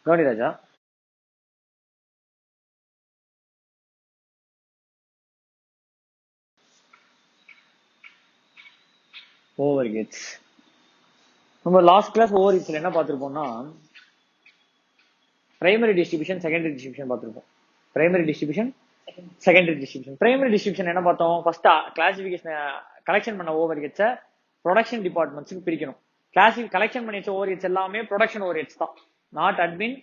கவனி ராஜா. Overheads. நம்ம லாஸ்ட் கிளாஸ் ஓவர் ஹெட்ஸ்ல என்ன பார்த்திருப்போம்னா பிரைமரி டிஸ்ட்ரிபியூஷன், செகண்டரி டிஸ்ட்ரிபியூஷன் பார்த்திருப்போம். Primary distribution, secondary distribution. Primary distribution என்ன பார்த்தோம்? ஃபர்ஸ்ட் கிளாசிபிகேஷன் கலெக்ஷன் பண்ண ஓவர் ஹெட்ஸை ப்ரொடக்ஷன் டிபார்ட்மெண்ட்ஸ்க்கு பிரிக்கணும். கலெக்ஷன் பண்ணி வச்ச ஓவர் ஹெட்ஸ் எல்லாமே ப்ரொடக்ஷன் ஓவர் ஹெட்ஸ் தான், நாட் அட்மின்,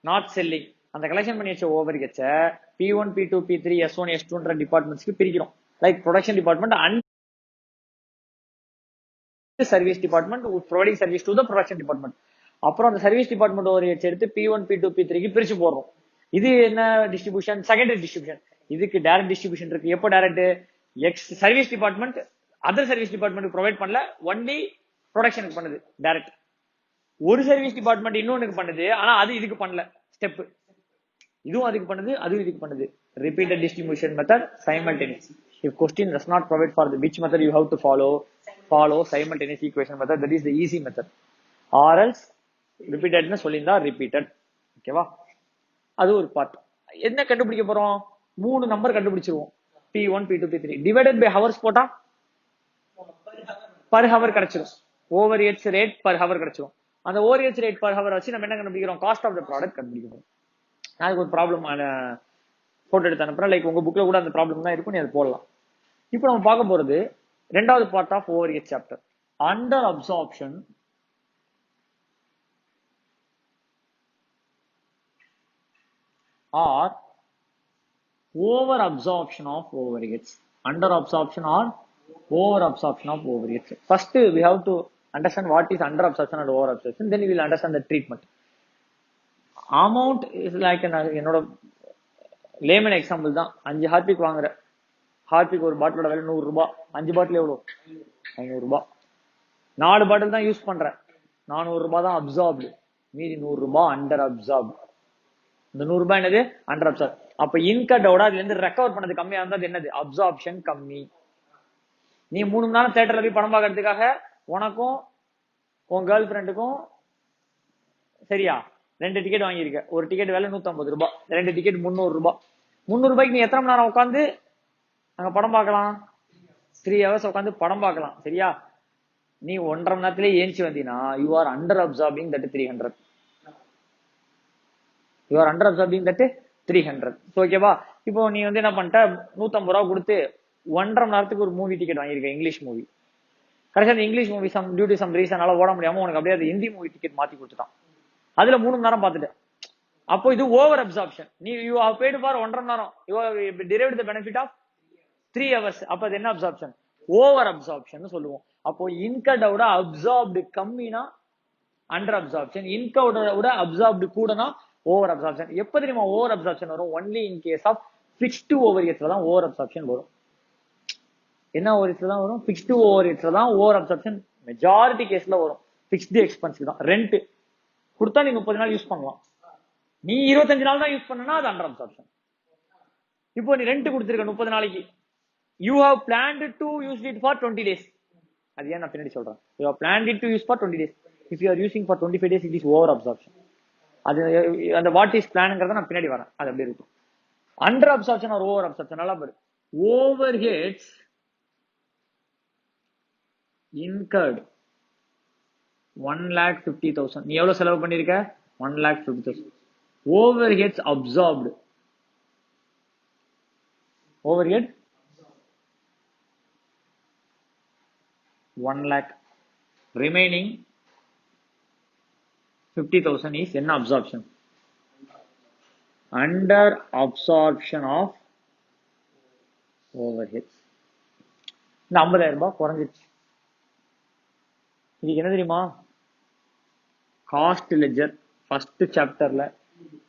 நாட் செல்லிங். அந்த கலெக்ஷன் பண்ணி வச்ச over ஹெட்ஸை P1, P2, P3, S1, S2ன்ற டிபார்ட்மெண்ட்ஸ்க்கு பிரிக்கிறோம். Like production department and service department providing service to the production department. அப்புறம் அந்த சர்வீஸ் டிபார்ட்மெண்ட் ஓவர் ஹெட்ஸ் எடுத்து P1, P2, P3க்கு பிரிச்சு போடுறோம். இது என்ன டிஸ்ட்ரிபியூஷன்? Secondary distribution. இதுக்கு டைரக்ட் டிஸ்ட்ரிபியூஷன் இருக்கு. எப்போ direct? Ex service department other service department provide பண்ணல, ஒன்லி ப்ரொடக்ஷனுக்கு பண்ணுது டைரக்ட். ஒரு சர்வீஸ் டிபார்ட்மெண்ட் இன்னொன்னுக்கு பண்ணுது, ஆனா அது இதுக்கு பண்ணல ஸ்டெப். இதுவும் அதுக்கு பண்ணுது, அதுவும் இதுக்கு பண்ணுது. Repeated distribution method, simultaneous. If question does not provide for which method you have to follow simultaneous equation method. That is the easy method. Or else repeated னு சொல்லியிருந்தா repeated. ஓகேவா? அது ஒரு பார்ட். என்ன கண்டுபிடிக்க போறோம்? 3 நம்பர் கண்டுபிடிச்சிருவோம். P1, P2, P3 divided by hours போட்டா பர் ஹவர் கிடைச்சிரும். Overheads rate per hour கிடைச்சிரும். அந்த overheads rate per hour வச்சு நம்ம என்ன கண்டுபிடிக்கிறோம்? காஸ்ட் ஆஃப் த ப்ராடக்ட் கண்டுபிடிக்கிறோம். அதுக்கு ஒரு ப்ராப்ளம் போட்டோ எடுத்து அனுப்புறேன். லைக் உங்க புக்ல கூட அந்த ப்ராப்ளம் தான் இருக்கும், நீ அது போடலாம். இப்போ நம்ம பார்க்க போறது ரெண்டாவது part of overhead chapter, under absorption or over absorption of overheads. Under absorption or over absorption of overheads. First we have to understand what is under absorption and over absorption, then we will understand the treatment. Amount is like என்னோட layman example தான். 5 Harpic வாங்குற, Harpic ஒரு பாட்டிலோட விலை 100 ரூபாய், 5 பாட்டில் எவ்வளோ? 500 ரூபாய். 4 பாட்டில் தான் use பண்றேன், 400 ரூபாய் தான் அப்சார்ப்டு, மீதி 100 ரூபாய் அண்டர் அப்சார்ப். இந்த 100 ரூபாய் என்னது? Under absorb. அப்ப இன்கட்டோட அதுல இருந்து ரெக்கவர் பண்ணது கம்மியா இருந்தா அது என்னது? அப்சார்ப்ஷன் கம்மி. நீ 3 மணி நேரம் தியேட்டர்ல போய் படம் பார்க்கறதுக்காக உனக்கும் உன் கேர்ள் ஃபிரெண்டுக்கும் சரியா 2 டிக்கெட் வாங்கியிருக்க. ஒரு டிக்கெட் விலை 150 ரூபாய், 2 டிக்கெட் 300 ரூபாய். 300 ரூபாய்க்கு நீ எத்தனை மணி நேரம் உட்காந்து அங்க படம் பார்க்கலாம்? 3 ஹவர்ஸ் உட்காந்து படம் பார்க்கலாம். சரியா? நீ 1.5 மணி நேரத்திலே ஏஞ்சி வந்தீங்கன்னா you are under absorbing that 300. You are under absorbing that 300. ஓகேவா? இப்போ நீ வந்து என்ன பண்ணிட்ட, 150 ரூபா கொடுத்து 1.5 மணி நேரத்துக்கு ஒரு மூவி டிக்கெட் வாங்கியிருக்க, இங்கிலீஷ் மூவி. கடைசி அந்த English movie due to some ரீசனால ஓட முடியாம உனக்கு அப்படியே அது ஹிந்தி மூவி டிக்கெட் மாத்தி கொடுத்துட்டான். அதுல 3 மணி நேரம் பார்த்துட்டு, அப்போ இது ஓவர் அப்சார்ப்ஷன். நீ யூ ஹவ் பெய்ட் ஃபார் 1.5 மணி நேரம், you have derived the benefit of 3 hours. அப்ப அது என்ன அப்சார்ப்ஷன்? ஓவர் அப்சார்ப்ஷன் சொல்லுவோம். அப்போ இன்கட்டோட அப்சார்ப்டு கம்மினா அண்டர் அப்சார்ப்ஷன், இன்கட்டோட அப்சார்ப்டு கூடனா ஓவர் அப்சார்ப்ஷன். எப்ப தெரியுமா ஓவர் அப்சார்ப்ஷன் வரும்? Only in case of fixed ஓவர் ஹெட்ஸ்ல தான் ஓவர் அப்சார்ப்ஷன் வரும். என்ன ஓவர் ஹெட்ஸ்ல தான் வரும்? ஃபிக்ஸ்டு ஓவர் ஹெட்ஸ்ல தான் ஓவர் அப்சார்ப்ஷன் மெஜாரிட்டி கேஸ்ல வரும். ஃபிக்ஸ்டு எக்ஸ்பென்ஸ்க்கு தான். ரெண்ட் கொடுத்தா நீ 30 நாள் யூஸ் பண்ணலாம், நீ 25 நாள் தான் யூஸ் பண்ணனா அது அண்டர் அப்சார்ப்ஷன். இப்போ நீ ரெண்ட் கொடுத்திருக்க 30 நாளைக்கு, you have planned to use it for 20 days. அது ஏன் நான் பின்னாடி சொல்றேன். You have planned it to use for 20 days. If you are using for 25 days it is over absorption. அது அந்த வாட் இஸ் பிளான்ங்கிறத நான் பின்னாடி வரேன், அது அப்படியே இருக்கும். Under absorption or over absorption நல்லா பாரு. Overheads incurred 1,50,000. நீ எவ்வளவு செலவு பண்ணிருக்க? 1,50,000. overheads absorbed, overhead 1 lakh, remaining 50,000 is என்ன absorption? under absorption of overheads. இந்த 50,000 ரூபாய் குறைஞ்சிருச்சு. இதுக்கு என்ன தெரியுமா? காஸ்ட் லெட்ஜர் ஃபர்ஸ்ட் சாப்டர்ல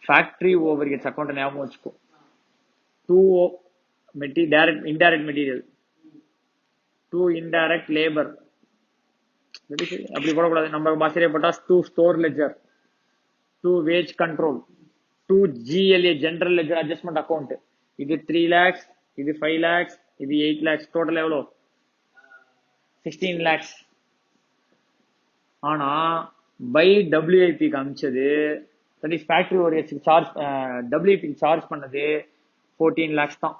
ஃபேக்டரி ஓவர்ஹெட்ஸ் அக்கௌண்ட் ஞாபகம் வச்சுக்கோ. 2 indirect material, 2 indirect labor, அப்படி போடக்கூடாது, நம்ம பாஷையிலே போட்டா 2 store ledger, 2 wage control, 2 GLA general ledger adjustment account. இது 3 lakhs, இது 5 lakhs, இது 8 lakhs, டோட்டல் எவ்வளோ? 16 lakhs. ஆனா பை WIP காமிச்சது தட் இஸ் ஃபேக்டரி ஓரியட்ஸ்க்கு சார்ஜ் டபிள்யூபிக்கு சார்ஜ் பண்ணது 14 lakhs தான்.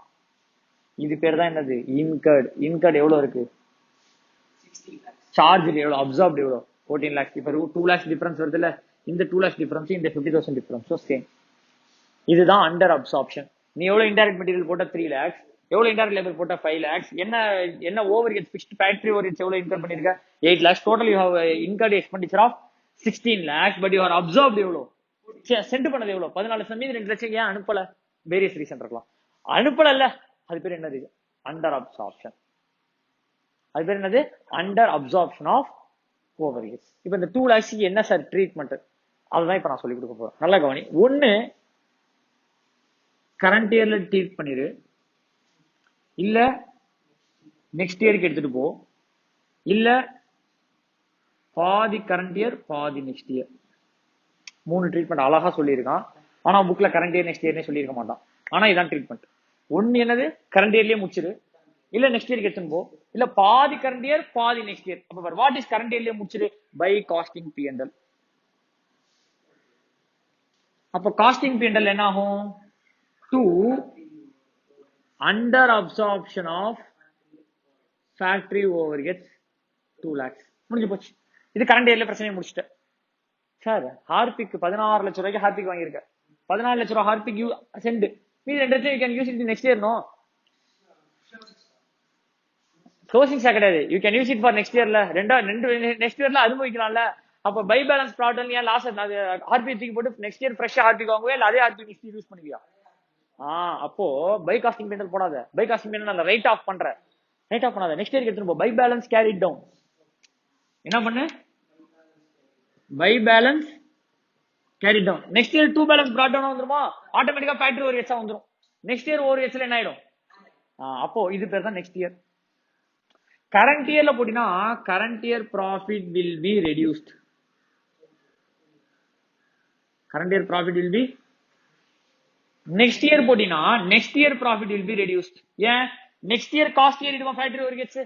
இது பேர் தான் என்னது இன்கர்ட். இன்கர்ட் எவ்வளவு இருக்கு, சார்ஜ் எவ்வளவு, அப்சார்ப்ட் எவ்வளவு 14 lakhs. இப்ப 2 lakhs டிஃபரன்ஸ் வருது இல்ல, இந்த 2 lakhs டிஃபரன்ஸ் இந்த 50,000 டிஃபரன்ஸும் சேம். இதுதான் அண்டர் அப்சார்ப்ஷன். நீ எவ்வளவு இன்டைரக்ட் மெட்டீரியல் போட்ட 3 lakhs, எவ்வளவு இன்டைரக்ட் லேபர் போட்ட 5 lakhs, என்ன overhead fixed factory overheads எவ்வளவு இன்கர் பண்ணிருக்க 8 lakhs, total you have incurred expenditure of 16 lakhs, but you are absorbed எவ்வளவு, சென்ட் பண்ணது எவ்வளவு 14 லட்சம். 2 லட்சம் ஏன் அனுப்பல, வேரியஸ் ரீசன் இருக்கலாம். அனுப்பல, அது பேர் என்னது அண்டர் அப்சார்ப்ஷன். அது பேர் என்னது under absorption of overheads. இப்ப இந்த 2 lakhs என்ன சார் ட்ரீட்மெண்ட், அதுதான் இப்ப நான் சொல்லி கொடுக்க போறேன். நல்லா கவனி. ஒண்ணு கரண்ட் இயர்ல ட்ரீட் பண்ணிரு, இல்ல நெக்ஸ்ட் இயருக்கு எடுத்துட்டு போ, இல்ல பாதி கரண்ட் இயர் பாதி நெக்ஸ்ட் இயர். 3 ட்ரீட்மெண்ட் அழகா சொல்லியிருக்கான். ஆனா புக்ல கரண்ட் இயர் நெக்ஸ்ட் இயர்னே சொல்லியிருக்க மாட்டான். ஆனா இதான் ட்ரீட்மெண்ட். ஒன்னு என்னது கரண்ட் இயர்லயே முடிச்சிரு, இல்ல நெக்ஸ்ட் இயருக்கு எடுத்துன்னு போ, இல்ல பாதி கரண்ட் இயர் பாதி நெக்ஸ்ட் இயர். அப்ப வாட் இஸ் கரண்ட் இயர்லயே முடிச்சிரு, பை காஸ்டிங் P&L. அப்ப காஸ்டிங் P&L என்ன ஆகும், to under absorption of factory overheads 2 lakhs. முடிஞ்சு போச்சு. இது கரண்ட் இயர்ல பிரச்சனையை முடிச்சுட்ட சார். ஹார்பிக் 16 லட்சம் ரூபாய்க்கு ஹார்பிக் வாங்கியிருக்க, 14 லட்சம் ரூபாய் ஹார்பிக் சென்ட், மீதி 2 லட்சம் you can use it next year. No closing stock கிடையாது, you can use it for next இயர்ல. ரெண்டு நெக்ஸ்ட் இயர்ல அனுபவிக்கலாம்ல. அப்ப பை பேலன்ஸ் ப்ராடக்ட் ஏன் லாஸ், ஹார்பிக் தூக்கி போட்டு நெக்ஸ்ட் இயர் ஃப்ரெஷ்ஷா ஹார்பிக் வாங்குவே, இல்ல அதே ஹார்பிக் நெக்ஸ்ட் யூஸ் பண்ணுவியா? அப்போ பை காஸ்டிங் P&L போடாத. By costing P&L write off பண்ற, ரைட் ஆஃப் பண்ணாத, நெக்ஸ்ட் இயருக்கு எடுத்துட்டு போ. By balance carry down. என்ன பண்ணு, by balance carry down. Next year 2 balance brought down வந்துருமா, ஆட்டோமேட்டிக்கா ஃபேக்டரி ஓவர்ஹெட்ஸா வந்துரும். நெக்ஸ்ட் இயர் ஓவர்ஹெட்ஸ்ல என்ன ஆயிடும், அப்போ இது பேர் தான் நெக்ஸ்ட் இயர். கரண்ட் இயர்ல போட்டினா current year profit will be reduced. Current year profit will be, next year போட்டினா next year profit will be reduced. ஏன், நெக்ஸ்ட் இயர் காஸ்ட் ஏறிடுமா ஃபேக்டரி ஓவர்ஹெட்ஸ்.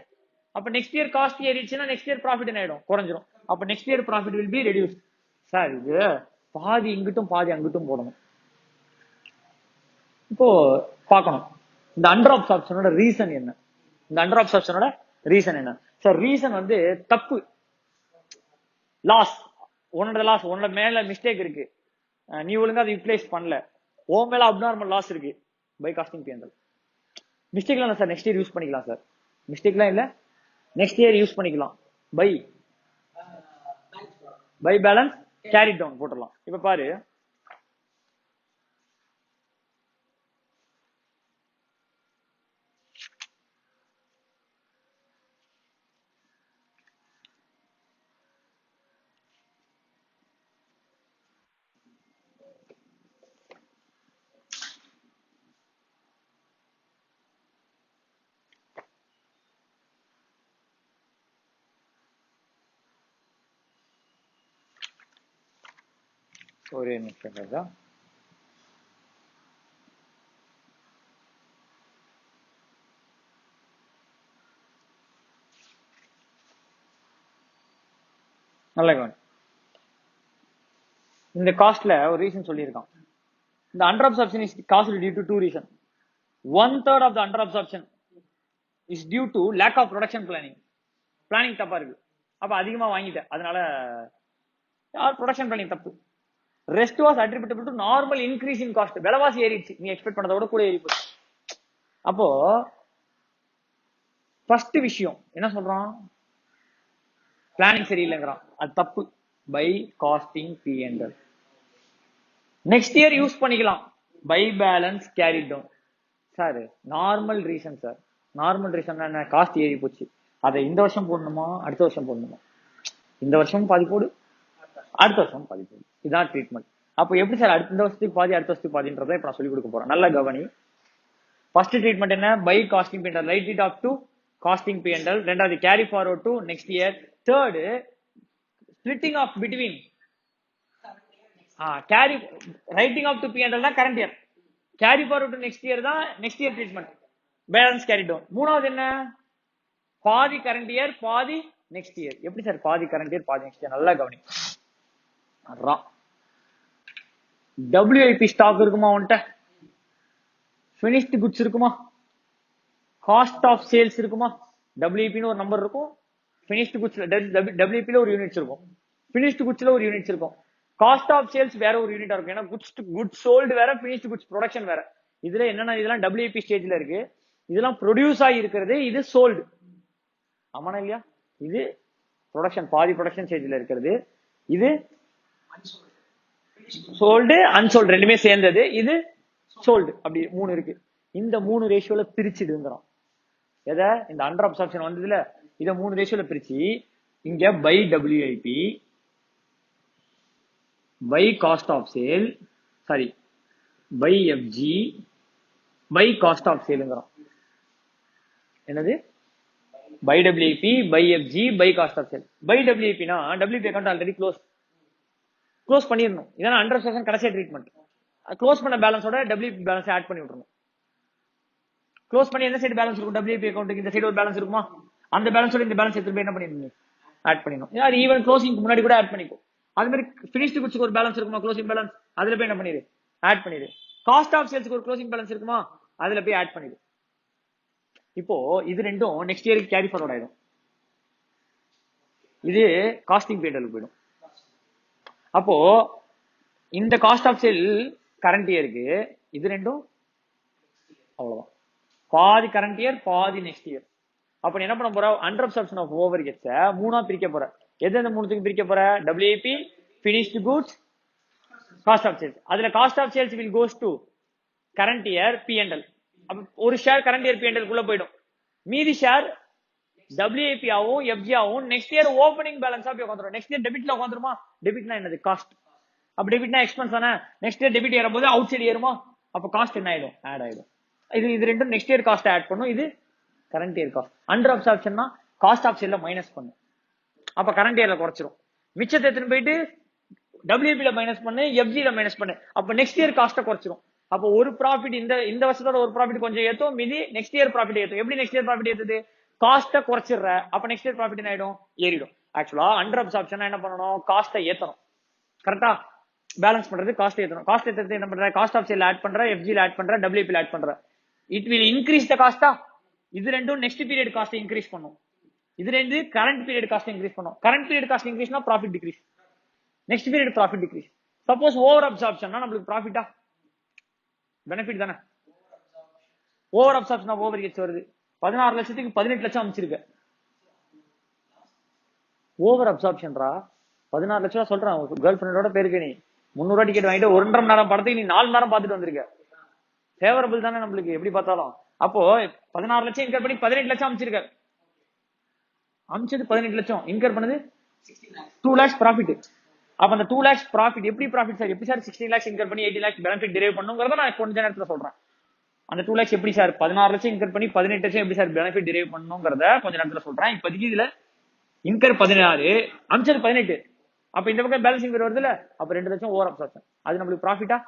அப்ப நெக்ஸ்ட் இயர் காஸ்ட் ஏறிடுச்சுன்னா நெக்ஸ்ட் இயர் ப்ராஃபிட் என்ன ஆயிடும், குறைஞ்சிரும். அப்ப next year profit will be reduced. Sir இது பாதி இங்கிட்டும் பாதி அங்கிட்டும் போடணும். இப்போ பார்க்கணும் இந்த அண்டர் அப்சார்ப்ஷனோட ரீசன் என்ன. இந்த அண்டர் அப்சார்ப்ஷனோட ரீசன் என்ன சார், ரீசன் வந்து தப்பு, லாஸ், உன்னோட லாஸ், உன்னோட மேல மிஸ்டேக் இருக்கு, நீ ஒழுங்கா அதை யூட்டிலைஸ் பண்ணல, ஓ மேல அப்நார்மல் லாஸ் இருக்கு. பை காஸ்டிங் P&L மிஸ்டேக்லாம் இல்ல சார், நெக்ஸ்ட் இயர் யூஸ் பண்ணிக்கலாம் சார். மிஸ்டேக்லாம் இல்ல, நெக்ஸ்ட் இயர் யூஸ் பண்ணிக்கலாம். பை பேலன்ஸ் கேரி டவுன் போட்டுடலாம். இப்ப பாரு, ஒரே நிமிஷம் தான். நல்லா கவனி. இந்த காஸ்ட்ல ஒரு ரீசன் சொல்லியிருக்கான். இந்த under absorption is cost due to 2 reason. 1/3 of the under absorption is due to lack of production planning. Planning தப்பா இருக்கு, அப்ப அதிகமா வாங்கிட்டேன், அதனால ப்ரொடக்ஷன் பிளானிங் தப்பு. Rest was attributable to normal increase in cost. விலைவாசி ஏறிடுச்சு, நீ எக்ஸ்பெக்ட் பண்ணதை விட கூட ஏறி போச்சு. அப்போ ஃபர்ஸ்ட் விஷயம் என்ன சொல்றான், பிளானிங் சரியில்லைங்கிறான், அது தப்பு. By costing P&L next year use பண்ணிக்கலாம். By balance carry down. Sir normal reason sir, normal reason என்ன, காஸ்ட் ஏறி போச்சு, அதை இந்த வருஷம் போடணுமா அடுத்த வருஷம் போடணுமா, இந்த வருஷம் பாதி போடு அடுத்த வருஷம் பாதி போடு, இதான் ட்ரீட்மெண்ட். அப்போ எப்படி சார் இந்த வருஷத்துக்கு பாதி அடுத்த வருஷத்துக்கு பாதின்றதை இப்ப நான் சொல்லி கொடுக்க போறேன். நல்ல கவனி. ஃபர்ஸ்ட் ட்ரீட்மெண்ட் என்ன, by costing P&L, write it off to costing P&L. ரெண்டாவது carry forward to next year. Third splitting of between, carry writing off to P&L தான் current year, carry forward to next year தான் next year treatment, balance carry down. மூணாவது என்ன, பாதி current year பாதி next year. எப்படி sir பாதி current year பாதி next year, நல்லா கவனி. WIP ஸ்டாக் இருக்குமா உன்கிட்ட, finished goods இருக்குமா, காஸ்ட் ஆஃப் சேல்ஸ் இருக்குமா. WIP னு ஒரு நம்பர் இருக்கும், finished goods WIP ல ஒரு யூனிட்ஸ் இருக்கும், finished goods ல ஒரு யூனிட்ஸ் இருக்கும். காஸ்ட் ஆஃப் சேல்ஸ் வேற ஒரு யூனிட்டா இருக்கும். ஏன்னா குட்ஸ் சோல்டு வேற, finished goods ப்ரொடக்ஷன் வேற. இதுல என்னன்னா இதெல்லாம் WIP ஸ்டேஜ்ல இருக்கு, இதெல்லாம் ப்ரொடியூஸ் ஆகி இருக்கிறது, இது சோல்டு. ஆமாண்ணா இல்லையா? இது ப்ரொடக்ஷன், பாதி ப்ரொடக்ஷன் ஸ்டேஜ்ல இருக்கிறது, இது சோல்டு அன்சோல்டு ரெண்டுமே சேர்ந்தது, இது சோல்டு. அப்படி 3 இருக்கு. இந்த 3 ரேஷியோல பிரிச்சுடுங்கிறோம். எதை? இந்த அண்டர் அப்சார்ப்ஷன் வந்ததுல இத 3 ரேஷியோல பிரிச்சு, இங்க by WIP by cost of sale, sorry by FG by cost of சேலுங்கிறோம். என்னது? By WIP by FG by cost of sale. By WIP னா WIP அக்கௌண்ட் ஆல்ரெடி க்ளோஸ் பண்ணிடணும். இதான் அண்டர் அப்சார்ப்ஷன் கடைசி ட்ரீட்மெண்ட். க்ளோஸ் பண்ண பேலன்ஸோட WIP பேலன்ஸ் ஆட் பண்ணி விட்டுறணும். க்ளோஸ் பண்ணி எந்த சைடு பேலன்ஸ் இருக்கும்? WIP அக்கௌண்ட்டுக்கு இந்த சைடு ஒரு பேலன்ஸ் இருக்குமா, அந்த பேலன்ஸோட இந்த பேலன்ஸ் எடுத்து போய் என்ன பண்ணிடணும், ஆட் பண்ணிடணும். அது ஈவன் க்ளோசிங்க்கு முன்னாடி கூட ஆட் பண்ணிக்கோ. அது மாதிரி ஃபினிஷ்டு குட்ஸ்க்கு ஒரு பேலன்ஸ் இருக்குமா, க்ளோசிங் பேலன்ஸ், அதுல போய் என்ன பண்ணிடு, ஆட் பண்ணிடு. காஸ்ட் ஆஃப் சேல்ஸ்க்கு ஒரு க்ளோசிங் பேலன்ஸ் இருக்குமா, அதுல போய் ஆட் பண்ணிடு. இப்போ இது ரெண்டும் நெக்ஸ்ட் இயருக்கு கேரி ஃபார்வர்ட் ஆயிடும். இது காஸ்டிங் பீரியட்ல போயிடும். அப்போ இந்த காஸ்ட் ஆஃப் சேல் கரண்ட் இயருக்கு, இது ரெண்டும் அவ்வளவுதான். பாதி கரண்ட் இயர், பாதி நெக்ஸ்ட் இயர். அப்ப நீ என்ன பண்ண போற, அண்டர் அப்சார்ப்ஷன் ஆஃப் ஓவர் ஹெட்ஸ 3ஆ பிரிக்க போற. எது அந்த 3த்துக்கு பிரிக்க போற? WIP, finished goods, cost of sales. அதுல cost of sales will goes to current year P&L. அப்ப ஒரு ஷேர் கரண்ட் இயர் P&L குள்ள போயிடும். மீதி ஷேர் WIP ஆவும் FG ஆவும் நெக்ஸ்ட் இயர் ஓபனிங் பேலன்ஸா போய் உட்காந்துரும். Next year டெபிட்ல உட்காந்துருமா? டெபிட்னா என்னது? காஸ்ட். அப்ப டெபிட்னா எக்ஸ்பென்ஸ் தானே. நெக்ஸ்ட் இயர் டெபிட் ஏறும்போது அவுட் சைடு ஏறுமா, அப்ப காஸ்ட் என்ன ஆயிடும்? ஆட் ஆயிடும். இது ரெண்டும் நெக்ஸ்ட் இயர் காஸ்ட் ஆட் பண்ணும், இது கரண்ட் இயர் காஸ்ட். அண்டர் அப்சார்ப்ஷன்னா காஸ்ட் ஆஃப் சேல்ல மைனஸ் பண்ணும், அப்ப கரண்ட் இயர்ல குறைச்சிரும். மிச்சத்தை எடுத்துன்னு போயிட்டு WIP ல மைனஸ் பண்ணு, FG ல மைனஸ் பண்ணு, அப்ப நெக்ஸ்ட் இயர் காஸ்ட்டை குறைச்சிரும். அப்ப ஒரு ப்ராஃபிட் இந்த வருஷத்தோட ஒரு ப்ராஃபிட் கொஞ்சம் ஏத்தும், மீதி நெக்ஸ்ட் இயர் ப்ராஃபிட் ஏத்தும். எப்படி நெக்ஸ்ட் இயர் ப்ராஃபிட் ஏத்துது? காஸ்ட்டை குறைச்சிடுற, அப்ப நெக்ஸ்ட் இயர் ப்ராஃபிட் என்ன ஆயிடும்? ஏறிடும். ஆக்சுவலா அண்டர் அப்சார்ப்ஷன் என்ன பண்ணணும்? காஸ்ட்டை ஏத்தணும். கரெக்டா? பேலன்ஸ் பண்றது காஸ்ட் ஏத்தணும். காஸ்ட் ஏத்துறது என்ன பண்ற? காஸ்ட் ஆஃப் சேல் ஆட் பண்ற, FG ல ஆட் பண்ற, WIP ல ஆட் பண்ற. இட் வில் இன்க்ரீஸ் த காஸ்டா. இது ரெண்டும் நெக்ஸ்ட் பீரியட் காஸ்ட் இன்க்ரீஸ் பண்ணும். இது ரெண்டு கரண்ட் பீரியட் காஸ்ட் இன்க்ரீஸ் பண்ணும். கரண்ட் பீரியட் காஸ்ட் இன்க்ரீஸ்னா profit decrease, next period profit decrease. Suppose over அப்சார்ப்ஷன்னா நம்மளுக்கு ப்ராஃபிட்டா பெனிஃபிட் தானே. Over absorption of overheads வருது, 16 லட்சத்துக்கு 18 லட்சம் அமைச்சிருக்க. ஓவர் அப்சார்ப்ஷன்ரா 16 லட்சம் சொல்றேன். கேர்ள் ஃபிரெண்டோட பேருக்கு நீ 300 ரூபாய் டிக்கெட் வாங்கிட்டு 1.5 மணி நேரம் படத்துக்கு நீ 4 மணி நேரம் பார்த்துட்டு வந்திருக்க. ஃபேவரபிள் தானே நம்மளுக்கு எப்படி பார்த்தாலும். அப்போ 16 லட்சம் இன்கர் பண்ணி 18 லட்சம் அமைச்சிருக்க. அமைச்சது 18 லட்சம், இன்கர் பண்ணது 2 lakhs ப்ராஃபிட். அப்ப அந்த 2 lakhs ப்ராஃபிட் எப்படி ப்ராஃபிட் சார்? எப்படி சார் 16 lakhs இன்கர் பண்ணி 18 lakhs பெனிஃபிட் டிரைவ் பண்ணுங்கிறத நான் கொஞ்ச நேரத்துல சொல்றேன். அந்த 2 lakhs எப்படி சார் 16 லட்சம் இன்கர் பண்ணி 18 லட்சம் எப்படி சார் பெனிஃபிட் டிரைவ் பண்ணுங்கிறத கொஞ்ச நேரத்துல சொல்றேன். இப்போதைக்கு இதுல இன்கர் 16, அமைச்சது 18. அப்ப இந்த பக்கம் பேலன்சிங் வருதுல, அப்ப 2 லட்சம் ஓவர் அப்சார்ப்ஷன். அது நம்மளுக்கு ப்ராஃபிட்டா?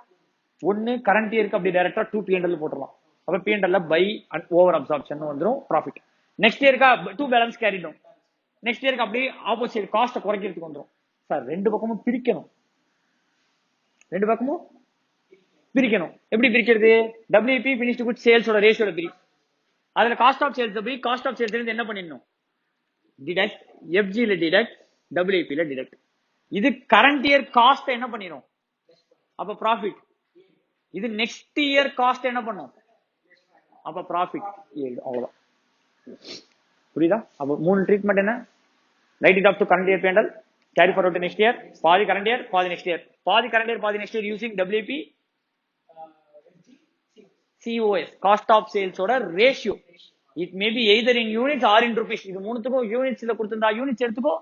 ஒன்னு கரண்ட் இயருக்கு அப்படி டைரக்டா 2 P&L போட்டுடலாம். அப்ப P&L பை ஓவர் அப்சார்ப்ஷன் வந்துரும் ப்ராஃபிட். நெக்ஸ்ட் இயருக்கு 2 பேலன்ஸ் கேரிடும். நெக்ஸ்ட் இயருக்கு அப்படியே ஆப்போசிட் காஸ்ட்டை குறைக்கிறதுக்கு வந்துரும். சார் ரெண்டு பக்கமும் பிரிக்கணும், ரெண்டு பக்கமும் பிரிக்கணும். எப்படி பிரிக்கிறது? WIP finished goods சேல்ஸோட ரேஷியோட பிரி. அதுல காஸ்ட் ஆஃப் சேல்ஸ் போய் காஸ்ட் ஆஃப் சேல்ஸ் இருந்து என்ன பண்ணிடணும்? டிடக்ட், FG ல டிடக்ட், WIP ல டிடக்ட். இது கரண்ட் இயர் காஸ்ட் என்ன பண்ணிடும்? அப்ப ப்ராஃபிட். இது நெக்ஸ்ட் இயர் காஸ்ட் என்ன பண்ணும்? அப்ப ப்ராஃபிட். அவ்வளவுதான். புரியுதா? அப்ப 3 ட்ரீட்மெண்ட் என்ன? Write it up to current year P&L, carry forward to next year, பாதி கரண்ட் இயர் பாதி நெக்ஸ்ட் இயர், பாதி கரண்ட் இயர் பாதி next year using WIP COS cost of சேல்ஸோட ratio. It may be either in units or in rupees. இது மூணுத்துக்கும் யூனிட்ஸ்ல கொடுத்திருந்தா units எடுத்துக்கோ,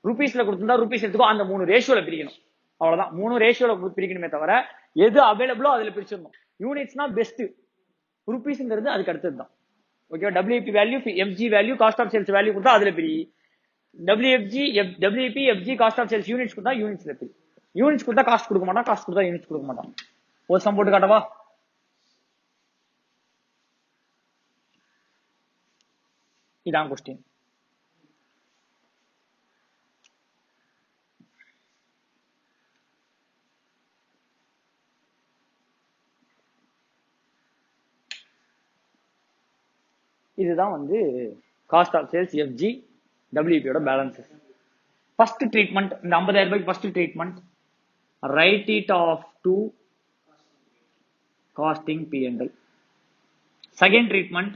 ருபீஸ்ல கொடுத்திருந்தா ருபீஸ் எடுத்துக்கோ. அந்த 3 ரேஷியோல பிரிக்கணும். அவ்வளவுதான். 3 ரேஷியோல பிரிக்கணுமே தவிர எது அவைலபிளோ அதுல பிரிச்சிடணும். யூனிட்ஸ்னா பெஸ்ட், ருபீஸ்ங்கிறது அதுக்கு அடுத்தது தான். Okay. WIP value, FG value, cost of sales value கொடுத்தா அதுல பிரி. WIP FG cost of sales units கொடுத்தா யூனிட்ஸ்ல பிரி. யூனிட்ஸ் கொடுத்தா காஸ்ட் கொடுக்க மாட்டான், காஸ்ட் கொடுத்தா யூனிட்ஸ் கொடுக்க மாட்டான். ஒரு சம் போட்டு காட்டவா? இதான் கொஸ்டின். இதுதான் வந்து காஸ்ட் ஆஃப் சேல்ஸ் எஃப்ஜி டபிள்யூபியோட பேலன்சஸ். ஃபர்ஸ்ட் ட்ரீட்மெண்ட், இந்த 50,000 ரூபாய்க்கு first treatment, write it off to costing P&L. Second treatment,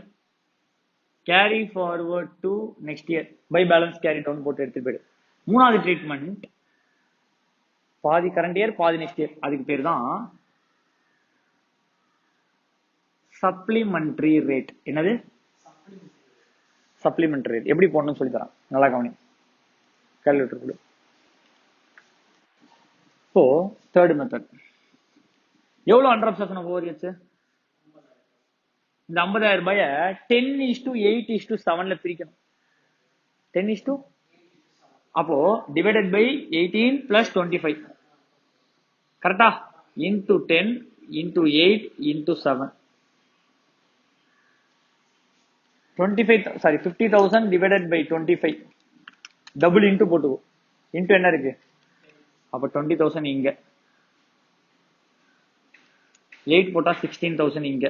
carry forward to next year, by balance carry down போட்டு எடுத்து போயிடு. மூணாவது ட்ரீட்மெண்ட், பாதி கரண்ட் இயர் பாதி நெக்ஸ்ட் இயர், அதுக்கு பேர் தான் சப்ளிமெண்டரி ரேட். என்னது சப்ளிமெண்டரி ரேட்? எப்படி போடணும்னு சொல்லி தரேன், நல்லா கவனி. கால்குலேட்டர் கொடு. இப்போ தேர்ட் மெத்தட், எவ்வளவு அண்டர் அப்சர்ப்ஷன் ஆஃப் ஓவர்ஹெட்ஸ்? இந்த 50,000 ரூபாய 10:8:7 பிரிக்கணும். 10 அப்போ டிவைடட் பை 18 பிளஸ் 25 கரெக்டா, into 10 into 8 into 7, 50,000 divided by 25, double into போட்டுக்கோ. இன்டூ என்ன இருக்கு, அப்ப 20,000 இங்க, 8 போட்டா 16,000 இங்க,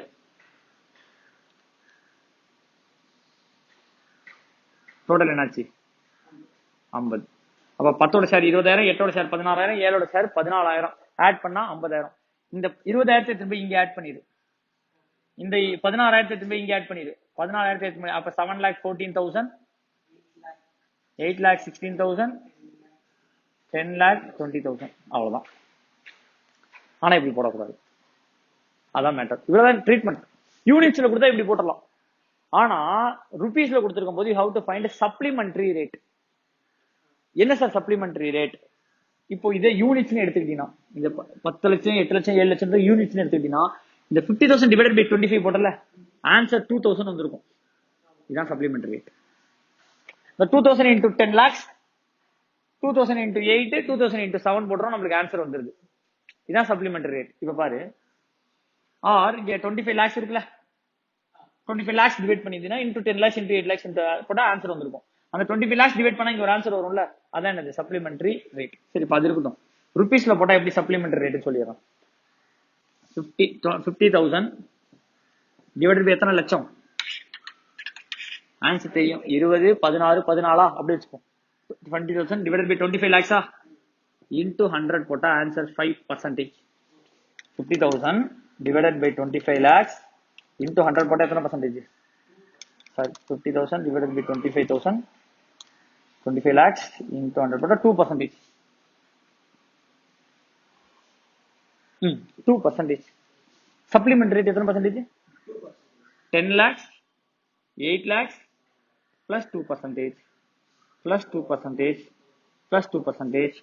டோட்டல் என்னாச்சு 50. அப்ப 10ஓட ஷேர் 20,000, 8ஓட ஷேர் 16,000, 7ஓட ஷேர் 14,000, ஆட் பண்ணா 50,000. இந்த 20,000 திரும்ப இங்க ஆட் பண்ணிடு, இந்த 16,000 திரும்ப இங்க ஆட் பண்ணிடு, 14,000 அப்ப 7,14,000, 8,16,000, 10,20,000, அவ்வளவுதான். ஆனா இப்படி போடக்கூடாது, அதான் மேட்டர். இவ்வளவுதான் ட்ரீட்மெண்ட். யூனிட்ஸ்ல கொடுத்தா இப்படி போட்டுடலாம். ஆனா ருபீஸ்ல கொடுத்திருக்கும் போது how to find supplementary rate. என்ன சார் சப்ளிமெண்டரி ரேட்? இப்போ இதே யூனிட்ஸ் எடுத்துக்கிட்டீங்கன்னா, இந்த 10 லட்சம் 8 லட்சம் 7 லட்சம் யூனிட்ஸ் எடுத்துக்கிட்டீங்கன்னா, இந்த 50,000 டிவைடட் பை 25 போட்டல, ஆன்சர் 2,000 வந்திருக்கும். இதுதான் சப்ளிமெண்டரி ரேட். இந்த 2,000 into 10 lakhs, 2,000 into 8, 2,000 into 7 போடுறோம், நம்மளுக்கு ஆன்சர் வந்துருது. இதுதான் சப்ளிமெண்டரி ரேட். இப்ப பாரு, ஆர் இங்க 25 lakhs இருக்குல்ல, 25 lakhs டிவைட் பண்ணிருந்தீங்கன்னா into 10 lakhs into 8 lakhs போட்டா ஆன்சர் வந்திருக்கும். அந்த 25 lakhs டிவைட் பண்ணா இங்க ஒரு ஆன்சர் வரும்ல, அதான் என்னது சப்ளிமெண்டரி ரேட். சரி, இப்ப அது இருக்கட்டும். ருபீஸ்ல போட்டா எப்படி சப்ளிமெண்டரி ரேட் சொல்லிடுறோம். 50,000 டிவைடட் பை எத்தனை லட்சம்? ஆன்சர் தெரியும், 20, 16, 14 அப்படி வச்சுப்போம். 20,000 டிவைடட் பை 25 lakhs into 100 போட்டா answer 5%. 50,000 divided by 25 lakhs into 100 போட்டா எத்தனை percentage? Sorry, 50,000 divided by 25,000, 25 lakhs into 100 போட்டா 2%. 2%. சப்ளிமெண்டரி ரேட் எத்தனை percentage? 10 lakhs, 8 lakhs plus 2%, plus 2%, plus 2%,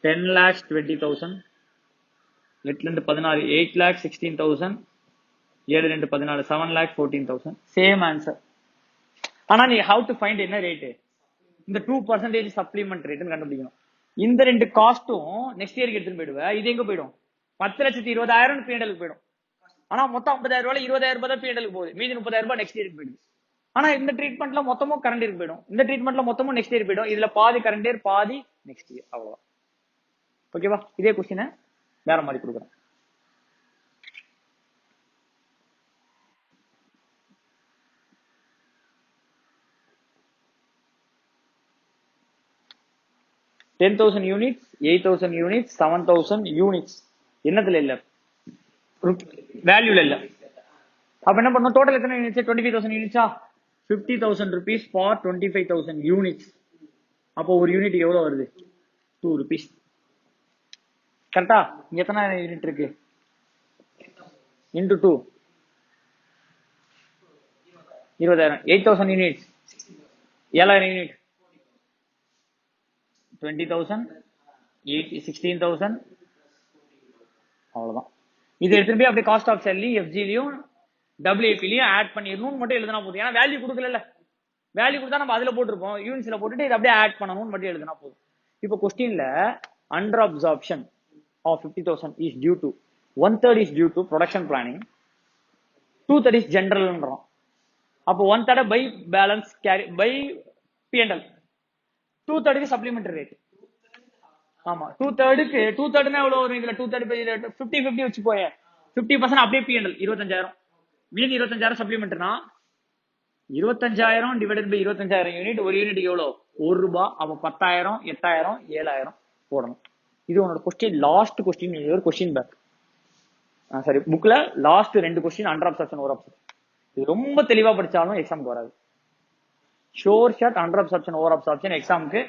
10 lakhs 20,000, 8 16, 8 lakhs 16,000, 7 14, 7 lakhs 14,000. Same answer. ஆனா நீ ஹவு டு ஃபைண்ட் என்ன rate? இந்த 2% supplement ரேட்னு கண்டுபிடிக்கணும். இந்த ரெண்டு காஸ்ட்டும் நெக்ஸ்ட் இயருக்கு எடுத்துட்டு போயிடுவேன். இது எங்க போயிடும்? 10,20,000 P&L போயிடும். ஆனா மொத்தம் 50,000 ரூபாய் 20,000 ரூபாய் தான் P&L போகுது, மீதி 30,000 ரூபாய் நெக்ஸ்ட் இயருக்கு போயிடுது. ஆனா இந்த ட்ரீட்மெண்ட்ல மொத்தமும் கரண்ட் இயருக்கு போயிடும், இந்த ட்ரீட்மெண்ட்ல மொத்தமும் நெக்ஸ்ட் இயர் போயிடும். இதுல பாதி கரண்ட் இயர் பாதி நெக்ஸ்ட் இயர், அவ்வளவுதான். ஓகேவா? இதே கொஸ்டினை வேற மாதிரி கொடுக்குறேன். $10,000 units, 8,000 units, 7,000 units. என்னத்துல இல்ல? வேல்யூல இல்ல. அப்ப என்ன பண்ணணும்? டோட்டல் எத்தனை யூனிட்ஸ்? 25,000 யூனிட்ஸா? 50,000 rupees for 25,000 units. அப்போ ஒரு யூனிட் எவ்வளவு வருது? 2 rupees. கரெக்டா? இங்க எத்தனை யூனிட் இருக்கு? into 2, 20,000. 8,000 units, 7,000 யூனிட், 20,000, 16,000, அவ்வளவுதான். இது எடுத்துட்டு போய் அப்படியே காஸ்ட் ஆஃப் செல்லையும் எஃப்ஜிலையும் டபிள்யூஏபிலையும் ஆட் பண்ணிடணும்னு மட்டும் எழுதினா போதும். ஏன்னா வேல்யூ கொடுக்கல, வேல்யூ கொடுத்தா நம்ம அதுல போட்டிருப்போம், யூனிட்ஸ்ல போட்டுட்டு இது அப்படியே ஆட் பண்ணணும்னு மட்டும் எழுதினா போதும். இப்போ கொஸ்டின்ல under absorption of 50,000 is due to 1/3 is due to production planning, 2/3 is ஜெனரல்ன்றோம். அப்போ 1/3 by balance carry by P&L, 2/3 supplementary rate. ஆமா, 2/3 எவ்வளவு வரும்? இதுல 2/3 50-50 வச்சு போய 50% அப்படியே P&L 25,000, மீதி 25,000 சப்ளிமெண்ட்னா 25,000 டிவைடட் பை 25,000 யூனிட், ஒரு யூனிட்டுக்கு எவ்வளோ? ₹1. அப்போ 10,000, 8,000, 7,000 போடணும். இது உன்னோட கொஸ்டின், லாஸ்ட் கொஸ்டின். ஒரு கொஸ்டின் பேக் சரி, புக்ல last 2 question under absorption over absorption. இது ரொம்ப தெளிவா படிச்சாலும் எக்ஸாமுக்கு வராது. Sure shot under absorption over absorption எக்ஸாமுக்கு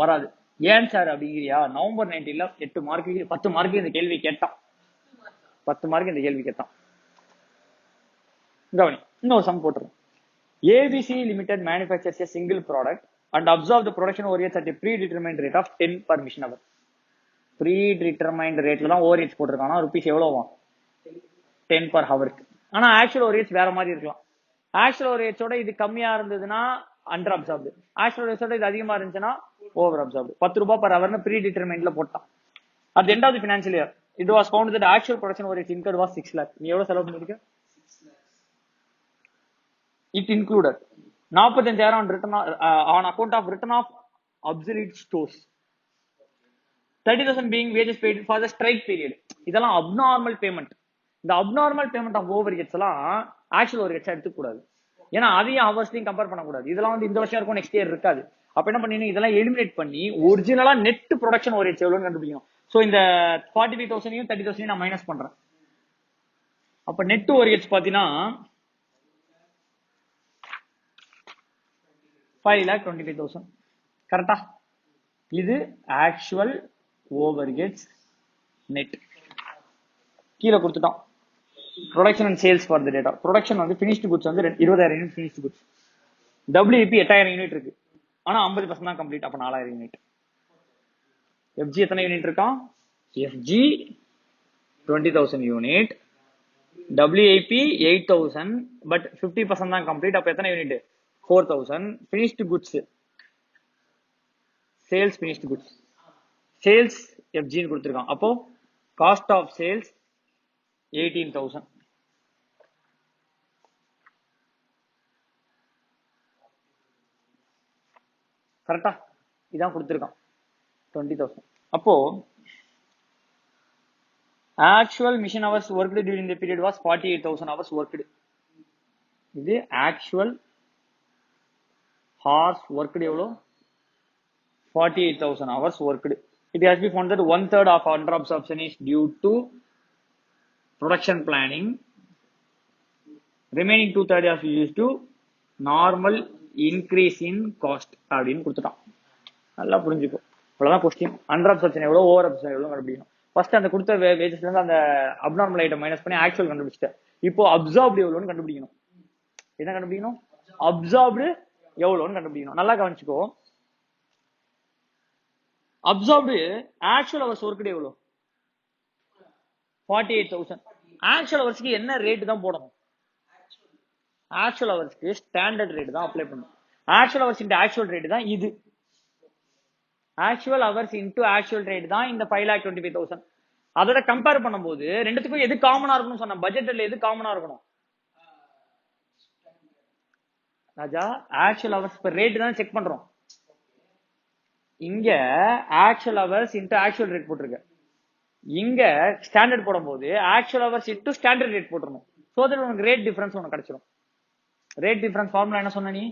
வராது. ஏன் சார் அப்படிங்கிறியா? நவம்பர் 19ல 8 மார்க்கு 10 மார்க்கு இந்த கேள்வி கேட்டான். 10 மார்க்கு இந்த கேள்வி கேட்டான். கவனி, இன்னொரு சம் போட்டுரும். ABC Limited manufactures a single product and observe the production overheads at a predetermined rate of 10 per mission hour. predetermined rateல தான் ஓவர்ஹெட்ஸ் போட்டிருக்கானா, ருபீஸ் எவ்வளவு? 10 per hour. ஆனா ஆக்சுவல் ஓவர்ஹெட்ஸ் வேற மாதிரி இருக்கலாம். ஆக்சுவல் ஓவர்ஹெட்ஸோட இது கம்மியா இருந்ததுன்னா அண்டர் அப்சார்ப்டு, ஆக்சுவல் ஓவர்ஹெட்ஸோட இது அதிகமா இருந்துச்சுன்னா ஓவர் அப்சார்ப்டு. ₹10 per hour predeterminedல போட்டான். At the end of the financial year, it was found that actual production overheads incurred was 6 lakh. நீ எவ்வளவு செலவு பண்ணிருக்க? It included 45,000 on account of written off obsolete stores. 30,000 being wages paid for the strike period. இதெல்லாம் abnormal payment. இந்த abnormal payment of overheads எல்லாம் actual overheads எடுத்துக்க கூடாது. ஏன்னா அதையும் ஹவர்ஸ்லையும் கம்பேர் பண்ணக்கூடாது. இதெல்லாம் வந்து இந்த வருஷம் இருக்கும், நெக்ஸ்ட் இயர் இருக்காது. அப்ப என்ன பண்ணீங்க, இதெல்லாம் எலிமினேட் பண்ணி ஒரிஜினலா நெட் ப்ரொடக்ஷன் ஓவர்ஹெட்ஸ் எவ்வளவுன்னு கண்டுபிடிக்கணும். சோ இந்த 45,000 30,000 நான் மைனஸ் பண்றேன். அப்ப நெட் ஓவர்ஹெட்ஸ் பாத்தீங்கன்னா 5,25,000. கரெக்டா? இது ஆக்சுவல் ஓவர்ஹெட்ஸ் நெட். கீழே கொடுத்துட்டான் production and sales for the data. Production வந்து ஃபினிஷ்டு குட்ஸ் வந்து 20,000 unit finished goods. WIP 8,000 unit இருக்கு, ஆனா 50% தான் கம்ப்ளீட். அப்ப 4,000 யூனிட். FG எத்தனை யூனிட் இருக்கான்? FG 20,000 யூனிட், WIP 8,000, பட் 50% தான் கம்ப்ளீட். அப்ப எத்தனை unit? 4,000. Finished goods, sales finished goods, sales FG கொடுத்திருக்கான். அப்போ காஸ்ட் ஆஃப் சேல்ஸ் 18,000. கரெக்டா? இதான் கொடுத்திருக்கான் 20,000. அப்போ actual machine hours worked during the period was 48,000 hours worked. இது ஆக்சுவல் ஹார்ஸ் ஒர்க்டு எவ்வளோ? 48,000 hours worked. It has been found that 1/3 of under absorption is due to production planning. Remaining 2/3 is used to normal increase in cost. அப்படின்னு கொடுத்துட்டான். நல்லா புரிஞ்சுக்கும். அவ்வளவுதான் question. Under absorption எவ்வளோ, over absorption எவ்வளோ கண்டுபிடிக்கணும். First அந்த கொடுத்த வேஜஸ்ல இருந்து அந்த அப்நார்மல் ஐட்டம் மைனஸ் பண்ணி ஆக்சுவல் கண்டுபிடிச்சிட்டேன். இப்போ அப்சார்ப்டு எவ்வளோன்னு கண்டுபிடிக்கணும். என்ன கண்டுபிடிக்கணும்? அப்சார்ப்டு எவ்வளோன்னு கண்டுபிடிக்கணும். நல்லா கவனிச்சுக்கோ. அப்சார்ப்டு ஆக்சுவல் ஹவர்ஸ் ஒர்க்டு எவ்வளோ? 48,000. ஆக்சுவல் ஹவர்ஸ்க்கு என்ன ரேட் தான் போடணும்? ஆக்சுவல் ஹவர்ஸ்க்கு ஸ்டாண்டர்ட் ரேட் தான் அப்ளை பண்ணணும். Actual hours into actual rate தான் இது. Actual hours into actual rate தான் இந்த 5,25,000. அதோட கம்பேர் பண்ணும்போது ரெண்டுத்துக்கும் எது காமனா இருக்கணும் சொன்ன? பட்ஜெட்ல எது காமனா இருக்கணும்? Raja, actual hours per rate தான் செக் பண்றோம். இங்க actual hours into actual rate போட்டிருக்க. இங்க ஸ்டாண்டர்ட் போடும்போது actual hours into standard rate போட்டுறணும். சோ தட் உனக்கு ரேட் டிஃபரன்ஸ் உனக்கு கிடைச்சிடும். ரேட் டிஃபரன்ஸ் ஃபார்முலா என்ன சொன்ன நீ?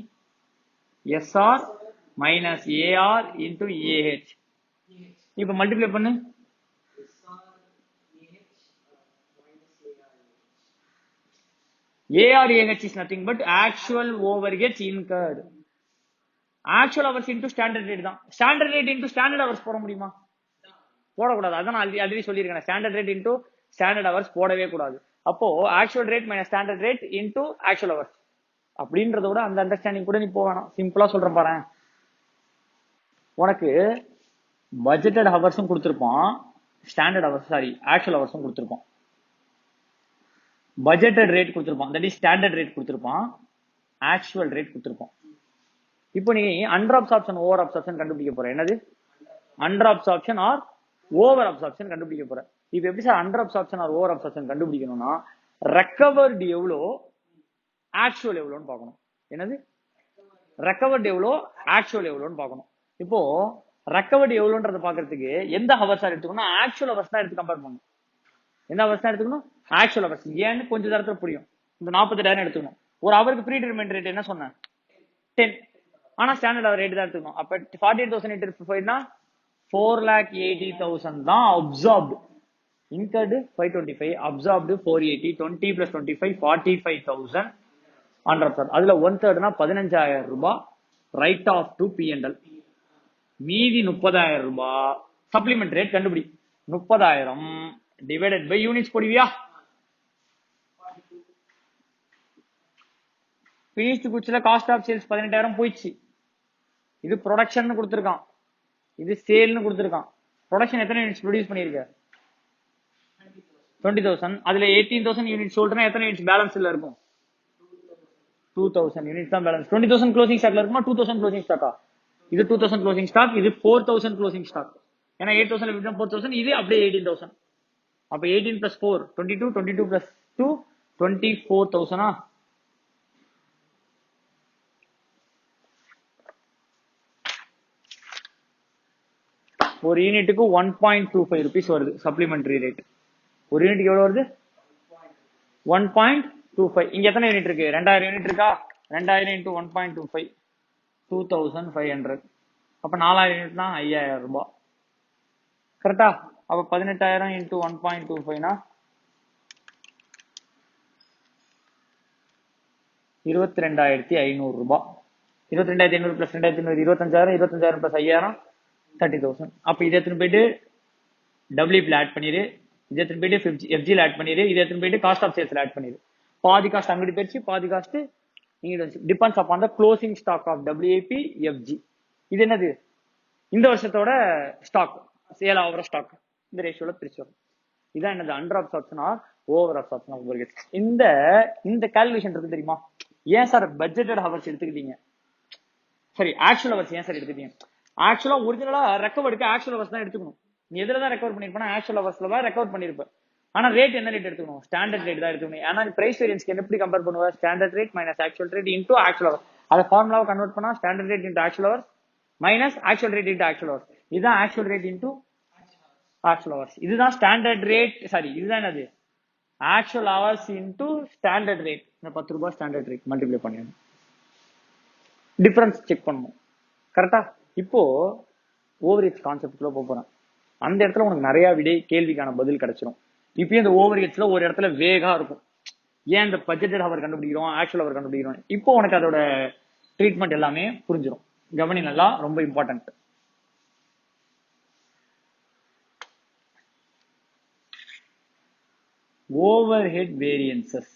SR minus AR into AH. இப்ப மல்டிப்ளை பண்ணு. AR AH is nothing but actual overheads incurred. Actual hours into standard rate தான். Standard rate into standard hours போட முடியுமா? போடக்கூடாது. அதான் நான் ஆல்ரெடி சொல்லியிருக்கேன். Standard rate into standard hours போடவே கூடாது. அப்போ actual rate minus standard rate into actual hours அப்படின்றத விட அந்த அண்டர்ஸ்டாண்டிங் கூட நீ போகணும். சிம்பிளா சொல்றேன் பாரு. உனக்கு பட்ஜெட்டட் ஹவர்ஸும் கொடுத்துருப்பான், ஸ்டாண்டர்ட் ஹவர்ஸ் சாரி ஆக்சுவல் ஹவர்ஸும் கொடுத்துருப்பான். பட்ஜெட்டட் ரேட் கொடுத்துருப்பான், தட் இஸ் ஸ்டாண்டர்ட் ரேட் கொடுத்துருப்பான், ஆக்சுவல் ரேட் கொடுத்துருப்பான். இப்போ நீ அண்டர் அப்சார்ப்ஷன் ஓவர் அப்சார்ப்ஷன் கண்டுபிடிக்க போற. என்னது? Under absorption or over absorption கண்டுபிடிக்க போற. இப்போ எப்படி sir under absorption or over absorption கண்டுபிடிக்கணும்னா ரெக்கவர்டு எவ்வளோ, ஆக்சுவல் எவ்வளோன்னு பார்க்கணும். என்னது? ரெக்கவர்டு எவ்வளோ, ஆக்சுவல் எவ்வளோன்னு பார்க்கணும். இப்போ ரெக்கவர்டு எவ்வளோன்றத பாக்குறதுக்கு எந்த ஹவர்ஸ் எடுத்துக்கணும்? ஆக்சுவல் ஹவர்ஸ் தான் எடுத்து கம்பேர் பண்ணணும். எந்த ஹவர்ஸ் தான் எடுத்துக்கணும்? Actual hours. ஏன்னு கொஞ்சம் நேரத்துல புரியும். இந்த 48,000 எடுத்துக்கணும். ஒரு அவருக்கு ப்ரீ டிட்டர்மைன்ட் ரேட் என்ன சொன்னேன் 10. ஆனா ஸ்டாண்டர்ட் அவர் ரேட் தான் எடுத்துக்கணும். அப்ப 48,855 4,80,000 தான் absorbed. Incurred 525, absorbed 480, 20 plus 25 45,000 under. அதுல 1/3 15,000 ரூபாய் ரைட் ஆஃப் டு P&L. மீதி 30,000 ரூபாய் சப்ளிமெண்ட் ரேட் கண்டுபிடி. 30,000 டிவைடட் பை யூனிட்ஸ் போடுவியா? finished goodsல காஸ்ட் ஆஃப் சேல்ஸ் 18,000 போயிடுச்சு. இது ப்ரொடக்ஷன் கொடுத்திருக்கான், இது சேல்னு கொடுத்திருக்கான். ப்ரொடக்ஷன் எத்தனை யூனிட்ஸ் ப்ரொடியூஸ் பண்ணிருக்க? 20,000. அதுல 18,000 யூனிட் சொல்றேன்னா எத்தனை யூனிட்ஸ் பேலன்ஸ்ல இருக்கும்? 2,000 யூனிட் தான் பேலன்ஸ். 20,000 க்ளோசிங் ஸ்டாக்ல இருக்குமா? 2,000 க்ளோசிங் ஸ்டாக்கா? இது 2,000 க்ளோசிங் ஸ்டாக், இது 4,000 க்ளோசிங் ஸ்டாக். ஏன்னா 8,000 4,000, இது அப்படியே 18,000. அப்ப 18 plus 4 22, 22 plus 2 24,000. ஒரு யூனிட்டுக்கு 1.25 rupees வருது சப்ளிமெண்டரி ரேட். ஒரு யூனிட் எவ்வளவு வருது? 1.25. இங்க எத்தனை யூனிட் இருக்கு? 2,000 யூனிட் இருக்கா? 2,000 into 1.25 2,500. அப்ப 4,000 யூனிட்னா 5,000 ரூபாய். கரெக்டா? அப்ப 18,000 into 1.25 22,500 ரூபாய். 22,500 plus 2,500 25,000, 25,000 plus 5,000 30,000. அப்ப இதை எடுத்துன்னு போயிட்டு டபிள்யூபில ஆட் பண்ணிரு, இதை எடுத்துன்னு போயிட்டு எஃப்ஜில ஆட் பண்ணிரு, இதை எடுத்துன்னு போயிட்டு காஸ்ட் ஆஃப் சேல்ஸ்ல ஆட் பண்ணிரு. பாதி காஸ்ட் அங்கிட்டு போயிடுச்சு, பாதி காஸ்ட் இங்கிட்டு வந்துச்சு. Depends upon the closing stock of WIP FG. இது என்னது? இந்த வருஷத்தோட ஸ்டாக், சேல் ஆகிற ஸ்டாக். இந்த ரேஷியோல பிரிச்சு வரும். இதான் என்னது? Under absorption or over absorption of overheads. இந்த கால்குலேஷன் இருக்கு தெரியுமா? ஏன் சார் பட்ஜெட்டட் ஹவர்ஸ் எடுத்துக்கிட்டீங்க? சரி, ஆக்சுவல் ஹவர்ஸ் ஏன் சார் எடுத்துக்கிட்டீங்க? ஆக்சுவலா ஒரிஜினலா ரெக்கவர்டுக்கு ஆக்சுவல் ஹவர்ஸ் தான் எடுத்துக்கணும். நீ எதுல தான் ரெக்கவர் பண்ணிருப்பா? ஆக்சுவல் ஹவர்ஸ்ல தான் ரெக்கவர் பண்ணிருப்ப. ஆனா ரேட் என்ன ரேட் எடுத்துக்கணும்? ஸ்டாண்டர்ட் ரேட் தான் எடுத்துக்கணும். ஏன்னா பிரைஸ் வேரியன்ஸ்க்கு எப்படி கம்பேர் பண்ணுவ? Standard rate minus actual rate into actual hours. அதை ஃபார்முலாவை கன்வெர்ட் பண்ணா standard rate into actual hours minus actual rate into actual hours. இதுதான் actual rate into actual hours. இதுதான் ஸ்டாண்டர்ட் ரேட். சாரி, இதுதான் என்னது? Actual hours into standard rate. இந்த 10 ரூபாய் standard rate multiply பண்ணிடணும். டிஃபரன்ஸ் செக் பண்ணணும். கரெக்டா? இப்போ ஓவரேஜ் கான்செப்ட்ல போறேன். அந்த இடத்துல உனக்கு நிறைய கேள்விக்கான பதில் கிடைச்சிடும். இப்பயும் இந்த ஓவரேஜ்ல ஒரு இடத்துல வேகா இருக்கும். ஏன் இந்த பட்ஜெட்டட் ஹவர் கண்டுபிடிக்கிறோம், ஆக்சுவல் ஹவர் கண்டுபிடிக்கிறோம். இப்போ உனக்கு அதோட ட்ரீட்மெண்ட் எல்லாமே புரிஞ்சிடும். கவனி நல்லா, ரொம்ப இம்பார்ட்டன்ட். Over head வேரியன்சஸ்